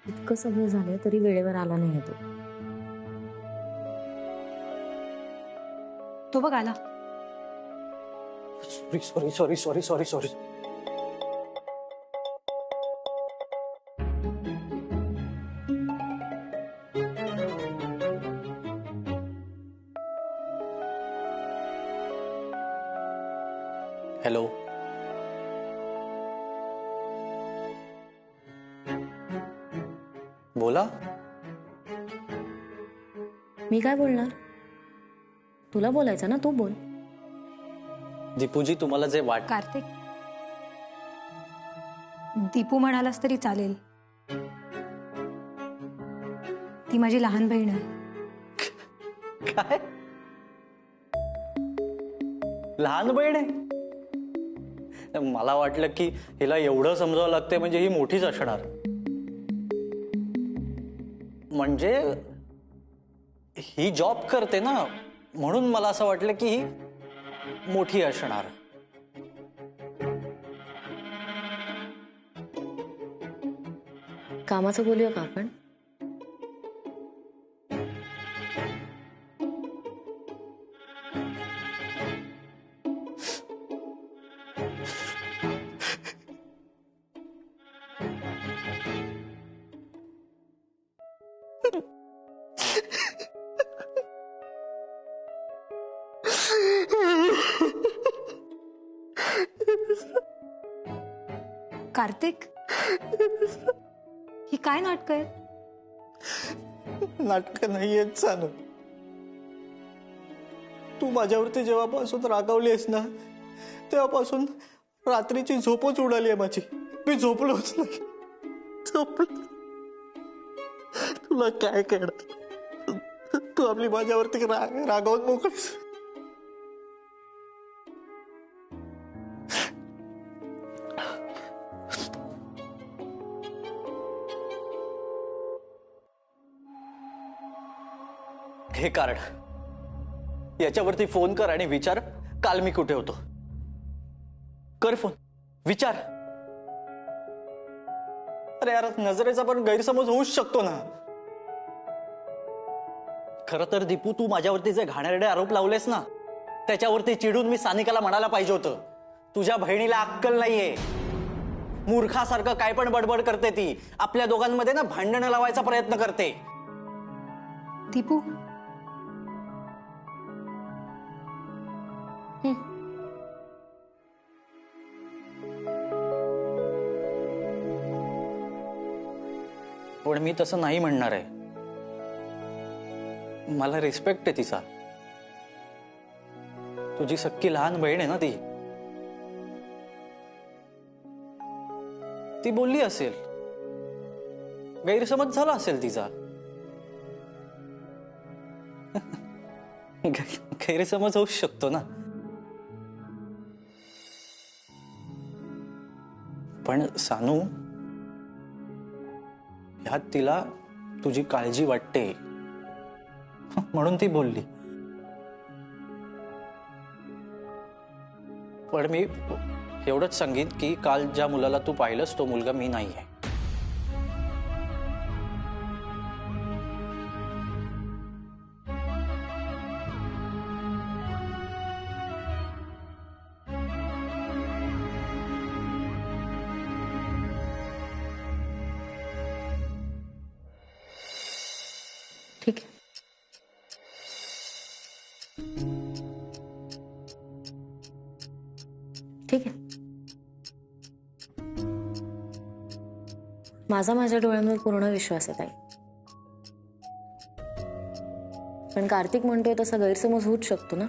इतकं सगळं झालं तरी वेळेवर आला नाही तो. तो बघ आला. Sorry sorry sorry sorry sorry. Hello. बोला. मी काय बोलणार? तुला बोलायचं ना, तू बोल. दीपूजी तुम्हाला जे कार्तिक, दीपू म्हणालास तरी चालेल. ती माझी लहान बहीण आहे. काय लहान बहीण आहे? मला वाटलं की हिला एवढं समजावं लागते म्हणजे ही मोठीच असणार. म्हणजे ही जॉब करते ना, म्हणून मला असं वाटलं की ही मोठी असणार. कामाचं बोलूया का आपण? कार्तिक, ही काय नाटक आहे? नाटक नाहीयेत सानू. तू माझ्यावरती जेव्हापासून रागावलीस ना, तेव्हापासून रात्रीची झोपच उडाली आहे माझी. मी झोपलोच नाही. झोपलो. तुला काय कळणार? तू आपली माझ्यावरती रागावून मोकळीस. हे कार्ड, याच्यावरती फोन कर आणि विचार काल मी कुठे होतो. कर फोन, विचार. अरे यार, नजरेचा पण गैरसमज होऊच शकतो ना. खरं तर दीपू, तू माझ्यावरती जे घाणेरडे आरोप लावलेस ना, त्याच्यावरती चिडून मी सानिकाला म्हणायला पाहिजे होतं, तुझ्या बहिणीला अक्कल नाहीये, मूर्खासारखं काय पण बडबड करते ती, आपल्या दोघांमध्ये ना भांडणं लावायचा प्रयत्न करते. दीपू, पण मी तसं नाही म्हणणार आहे. मला रिस्पेक्ट आहे तिचा. तुझी सक्की लहान बहीण आहे ना ती. ती बोलली असेल, गैरसमज झाला असेल तिचा. गैरसमज होऊ शकतो ना. पण सानू, ह्यात तिला तुझी काळजी वाटते म्हणून ती बोलली. पण मी एवढंच सांगेन की काल ज्या मुलाला तू पाहिलंस तो मुलगा मी नाहीये. ठीक आहे. ठीक आहे. माझ्या डोळ्यांवर पूर्ण विश्वास आहे ताई. पण कार्तिक म्हणतोय तसा गैरसमज होऊच शकतो ना.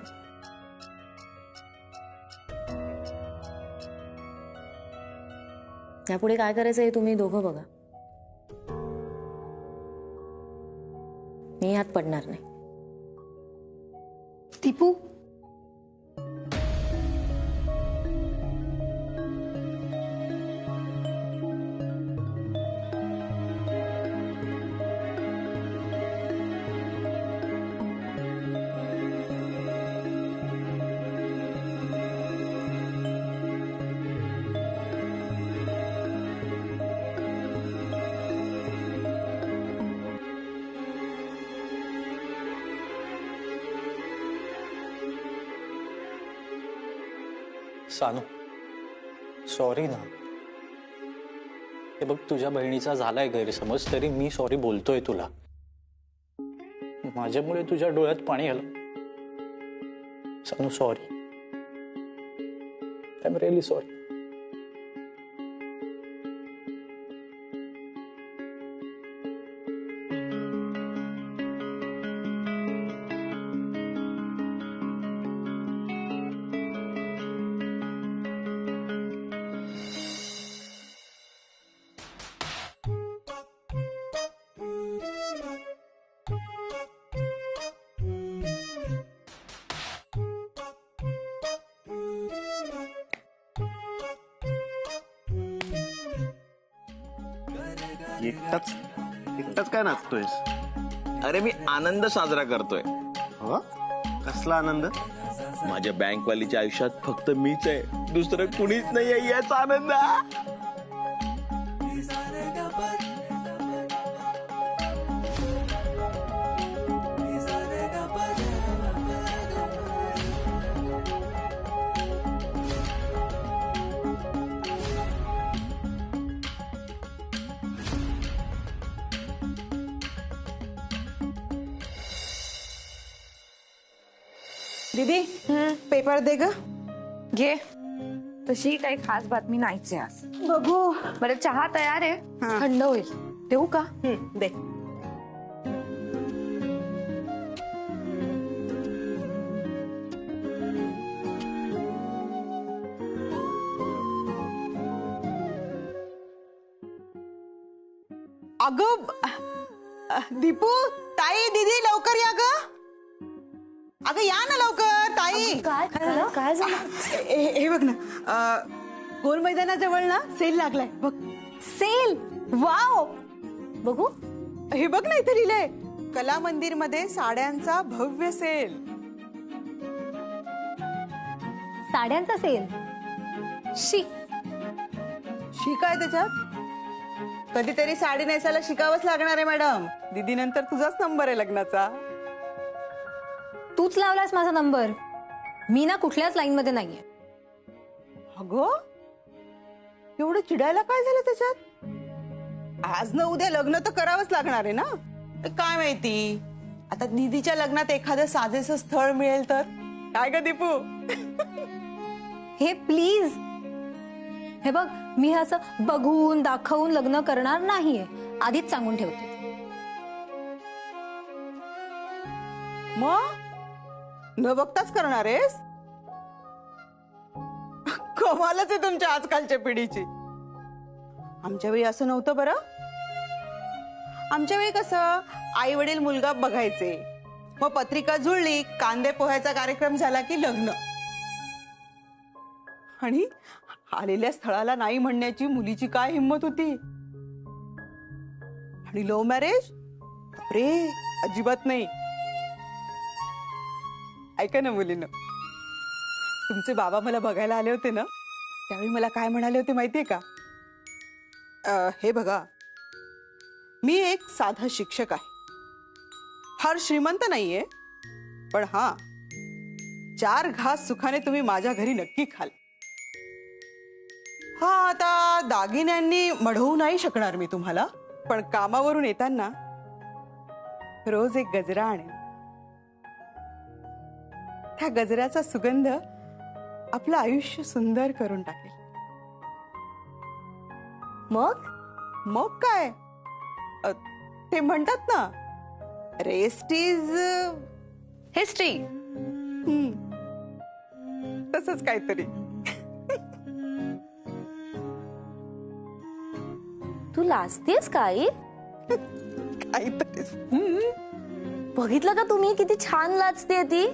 यापुढे काय करायचं हे तुम्ही दोघं बघा. मी यात पडणार नाही. दीपू, सानू सॉरी ना. हे बघ, तुझ्या बहिणीचा झालाय गैरसमज, तरी मी सॉरी बोलतोय तुला. माझ्यामुळे तुझ्या डोळ्यात पाणी आलं. Sanu sorry. I am really sorry. एकटाच एकटाच काय नाचतोयस? अरे मी आनंद साजरा करतोय. हो, कसला आनंद? माझ्या बँकवालीच्या आयुष्यात फक्त मीच आहे, दुसरं कुणीच नाही आहे, याचा आनंद. दीदी पेपर दे ग. घे. तशी काही खास बातमी नाहीच आहे आज. बघू. बरं, चहा तयार आहे, हा. थंड होईल. देऊ का? दे. अगं दीपू, ताई, दीदी लवकर या ग. अगं या ना लवकर ताई. काय झालं? हे बघ ना, गोल मैदानाजवळ ना सेल लागलाय बघ. सेल. वाव. बघू. हे बघ ना, इथे लिहिलंय कला मंदिर मध्ये साड्यांचा भव्य सेल. साड्यांचा सेल. शी. शी काय त्याच्यात? कधीतरी साडी नेसायला शिकावंच लागणार आहे मॅडम. दीदी नंतर तुझाच नंबर आहे लग्नाचा. तूच लावलास माझा नंबर. मी ना कुठल्याच लाईन मध्ये नाहीये. अगं एवढं चिडायला काय झालं त्याच्यात? आज न उद्या लग्न तर करावंच लागणार आहे ना. काय माहिती, आता दीदीच्या लग्नात एखादं साजेसं स्थळ मिळेल तर. काय ग दीपू? हे प्लीज. हे बघ, मी असं बघून दाखवून लग्न करणार नाहीये, आधीच सांगून ठेवते. मग न बघताच करणार आहेस? कमालच आहे तुमच्या आजकालच्या पिढीची. आमच्या वेळी असं नव्हतं बरं. आमच्या वेळी कसं, आई वडील मुलगा बघायचे, मग पत्रिका जुळली, कांदे पोह्याचा कार्यक्रम झाला की लग्न. आणि आलेल्या स्थळाला नाही म्हणण्याची मुलीची काय हिंमत होती. आणि लव्ह मॅरेज रे अजिबात नाही. ऐका ना मुलीनं, तुमचे बाबा मला बघायला आले होते ना, त्यावेळी मला काय म्हणाले होते माहितीये का? हे बघा, मी एक साधा शिक्षक आहे, फार श्रीमंत नाहीये, पण हा 4 घास सुखाने तुम्ही माझ्या घरी नक्की खाल. हा, आता दागिन्यांनी मढवू नाही शकणार मी तुम्हाला, पण कामावरून येताना रोज एक गजरा आणेन. त्या गजऱ्याचा सुगंध आपलं आयुष्य सुंदर करून टाकेल. मग काय, ते म्हणतात ना, रेस्ट इज हिस्ट्री. तसंच काहीतरी. तू लाजतेस काय? काहीतरीच. बघितलं का तुम्ही किती छान लाजते ती?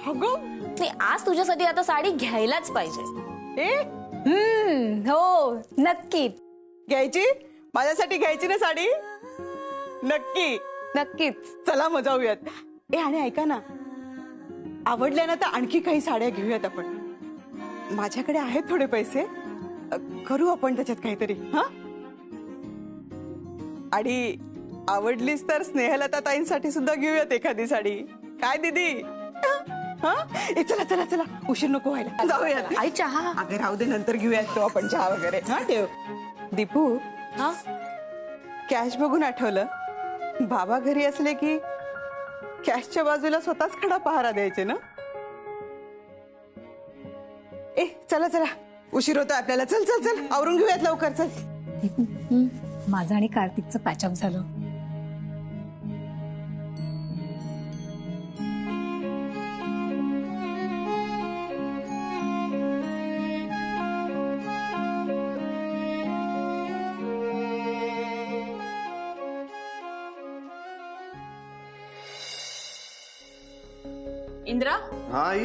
अगं नाही, आज तुझ्यासाठी आता साडी घ्यायलाच पाहिजे. हो नक्कीच घ्यायची. माझ्यासाठी घ्यायची ना साडी? नक्की. नक्कीच. चला मग जाऊयात. आणि ऐका ना, आवडल्या ना तर आणखी काही साड्या घेऊयात आपण. माझ्याकडे आहेत थोडे पैसे, करू आपण त्याच्यात काहीतरी. हा, आणि आवडलीच तर स्नेहलता ताईंसाठी सुद्धा घेऊयात एखादी साडी. काय दीदी? हा ए चला चला चला उशीर नको व्हायला जाऊया आई चहा. अगं राहू दे नंतर घेऊयात तो आपण चहा वगैरे हा ठेव. दीपू हा कॅश बघून आठवलं बाबा घरी असले की कॅशच्या बाजूला स्वतःच खडा पहारा द्यायचे ना. ए चला चला उशीर होता आपल्याला. चल चल चल आवरून घेऊयात लवकर. चल माझं आणि कार्तिकचं पॅचअप झालं. इंद्रा हा आई.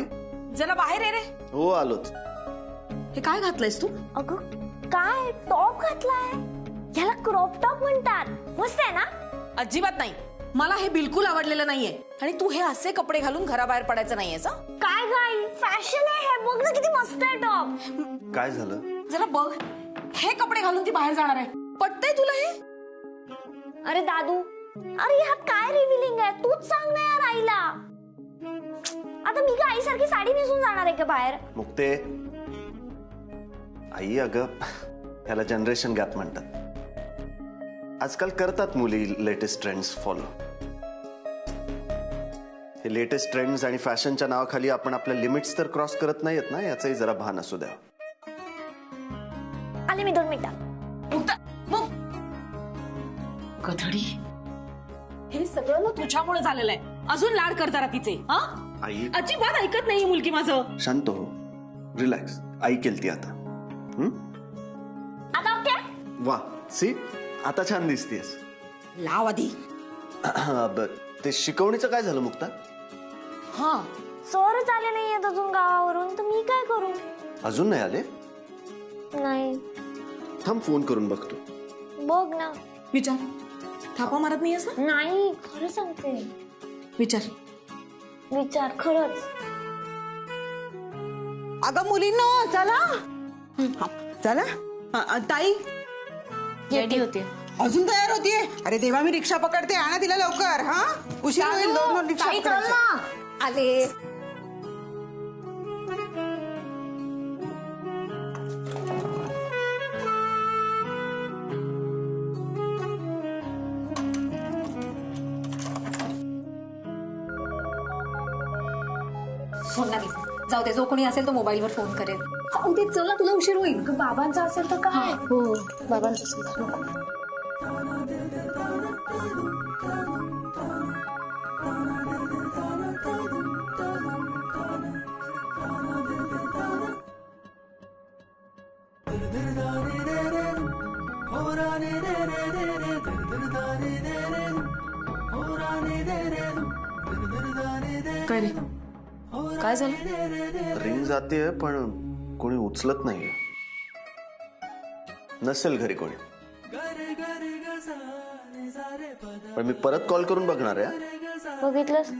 जरा बाहेर ये रे. हो आलोच. हे काय घातलंयस तू? अगं काय टॉप घातलाय. याला क्रॉप टॉप म्हणतात. मस्त आहे ना. अजिबात नाही. मला हे बिलकुल आवडलेलं नाहीये. आणि तू हे असे कपडे घालून घराबाहेर पडायचं नाहीयेस. काय गाई फॅशन आहे हे. बघ ना किती मस्त आहे टॉप. काय झालं? जरा बघ. हे कपडे घालून ती बाहेर जाणार आहे. पटतंय तुला हे? अरे दादू अरे ह्यात काय रिव्हिलिंग आहे. तूच सांग ना यार आईला. आता मी काय आईसारखी साडी नेसून जाणार आहे का बाहेर. मुक्ते आई अगं ह्याला जनरेशन गॅप म्हणतात. आजकाल करतात मुली लेटेस्ट ट्रेंड्स फॉलो. हे लेटेस्ट ट्रेंड्स आणि फॅशनच्या नावाखाली आपण आपल्या लिमिट्स तर क्रॉस करत नाहीयेत ना याचंही जरा भान असू द्या. आले मी 2 मिनिटात. कधडी हे सगळं ना तुझ्यामुळे झालेलं आहे. अजून लाड कर जरा तिचे. हा आई अजिबात ऐकत नाही मुलगी माझं. शांत हो. रिलॅक्स. आई केलती आता. आता ओके. वा सी आता छान दिसतेस. लाव आधी. ते शिकवणीचं काय झालं मुक्ता? हा सरच आले नाहीयेत अजून गावावरून तर मी काय करू. अजून नाही आले? नाही. थांब फोन करून बघतो. बघ ना. विचार. थापा मारत नाहीयेस ना? नाही खरं सांगते. विचार. विचार खरंच. अगं मुलींनो चला. हा, चला. ताई रेडी होते. अजून तयार होतीये. अरे देवा मी रिक्षा पकडते. आणा तिला लवकर. हा उशीर होईल. 2 रिक्षा ताई, चल पकडायच्या. ना. आले. फोन नाही. जाऊ दे. जो कोणी असेल तो मोबाईलवर फोन करेल. जाऊ दे चल ना. तुला उशीर होईल. बाबांचा असेल तर काय. हो बाबांचं सुद्धा. काय रे? काय झालं? रिंग जाते पण कोणी उचलत नाहीये. नसेल घरी कोणी. पण मी परत कॉल करून बघणार आहे. बघितलंस.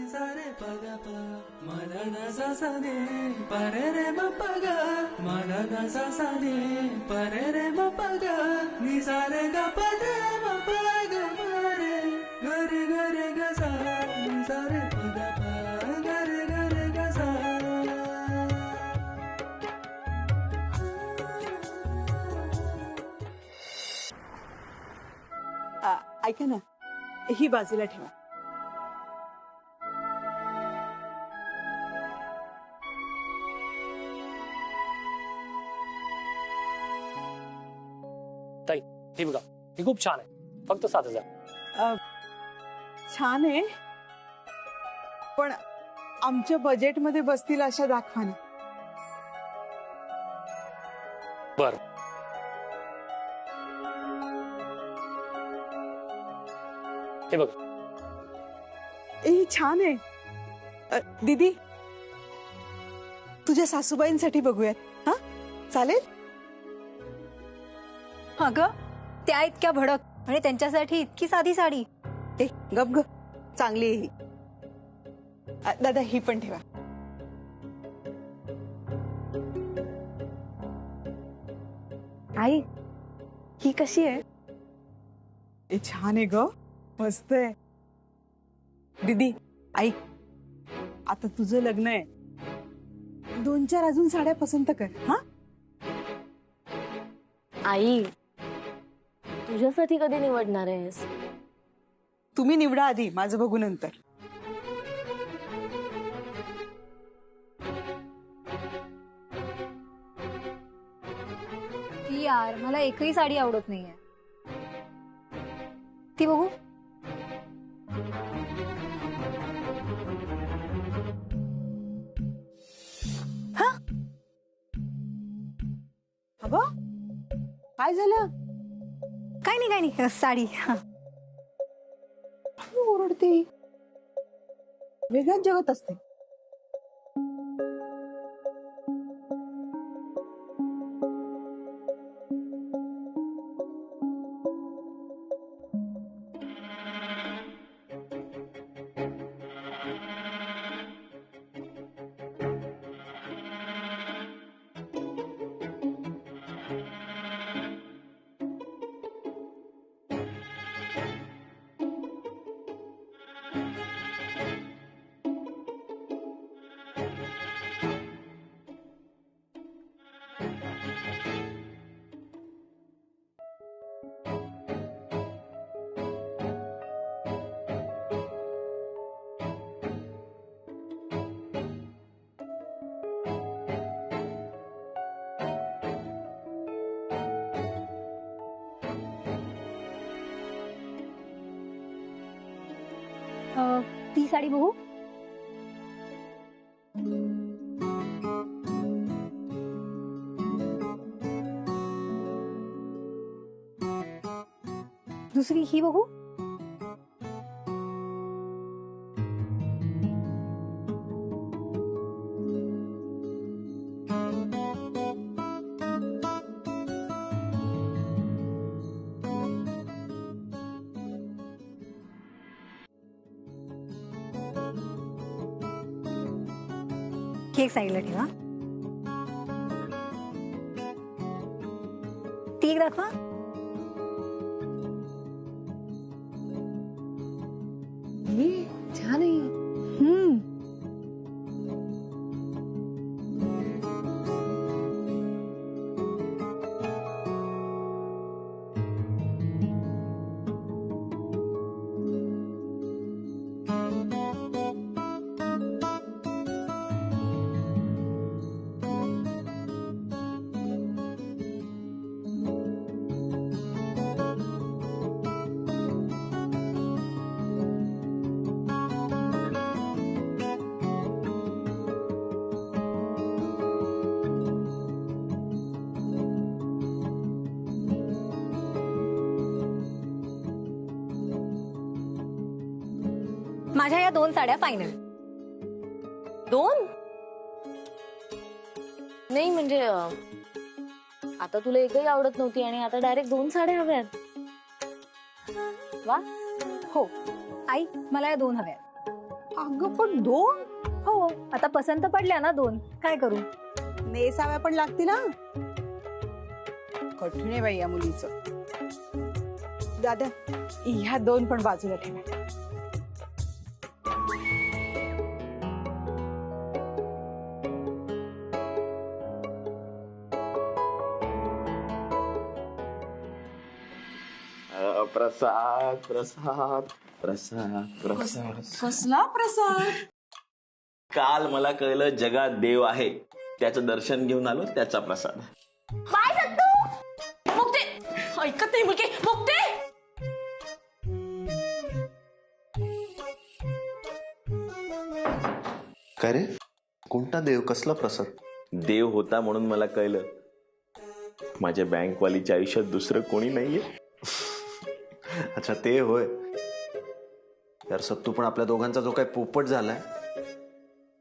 ऐका ना ही बाजूला ठेवा. ताई ही बघा ही खूप छान आहे. फक्त 7,000. छान आहे पण आमच्या बजेटमध्ये बसतील अशा दाखवा ना. बर हे बघा. ही छान आहे. दीदी तुझ्या सासूबाईंसाठी बघूयात. हा चालेल. अगं त्या इतक्या भडक आणि त्यांच्यासाठी इतकी साधी साडी. ए गप ग. चांगली आहे ही. दादा ही पण ठेवा. आई ही कशी आहे. ए छान आहे ग. मस्त आहे. दीदी आई आता तुझं लग्न आहे 2-4 अजून साड्या पसंत कर हा. आई तुझ्यासाठी कधी निवडणार आहेस? तुम्ही निवडा आधी, माझं बघू नंतर. ती यार मला एकही साडी आवडत नाहीये. ती बघू. अगं काय झालं? काय नाही साडी. ओरडते, वेगळ्याच जगात असते. ती साडी बघू. दुसरी ही बघू. ही एक साईडला ठेवा. ती एक दाखवा. छान आहे. माझ्या या 2 साड्या फायनल. 2 नाही म्हणजे आता तुला एकही आवडत नव्हती आणि आता डायरेक्ट 2 साड्या हव्यात. वा. हो आई, मला या 2 हव्या. अगं पण 2? हो, आता पसंत पडल्या ना 2, काय करू. नेसाव्या पण लागतील ना. कठीण आहे बाई या मुलीचं. दादा ह्या 2 पण बाजूला ठेवा. प्रसाद प्रसाद प्रसाद प्रसाद. कसला प्रसाद? काल मला कळलं जगात देव आहे, त्याचं दर्शन घेऊन आलो, त्याचा प्रसाद. बाय सत्तू. मुक्ते ऐकत नाही मुलगी. मुक्ते काय रे, कोणता देव, कसला प्रसाद? देव होता म्हणून मला कळलं माझ्या बँकवालीच्या आयुष्यात दुसरं कोणी नाहीये. अच्छा ते होय. यार सत्तू, पण आपल्या दोघांचा जो काही पोपट झालाय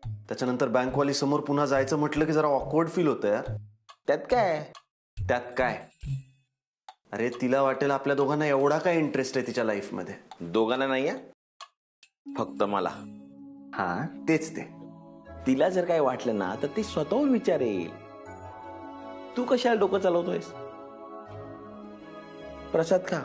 त्याच्यानंतर बँकवाली समोर पुन्हा जायचं म्हटलं की जरा ऑकवर्ड फील होतं यार. त्यात काय अरे, तिला वाटेल आपल्या दोघांना एवढा काय इंटरेस्ट आहे तिच्या लाईफ मध्ये. दोघांना नाहीये, फक्त मला. हा तेच ते. तिला जर काय वाटलं ना तर ती स्वतःहून विचारेल. तू कशाला डोकं चालवतोयस? प्रसाद खा.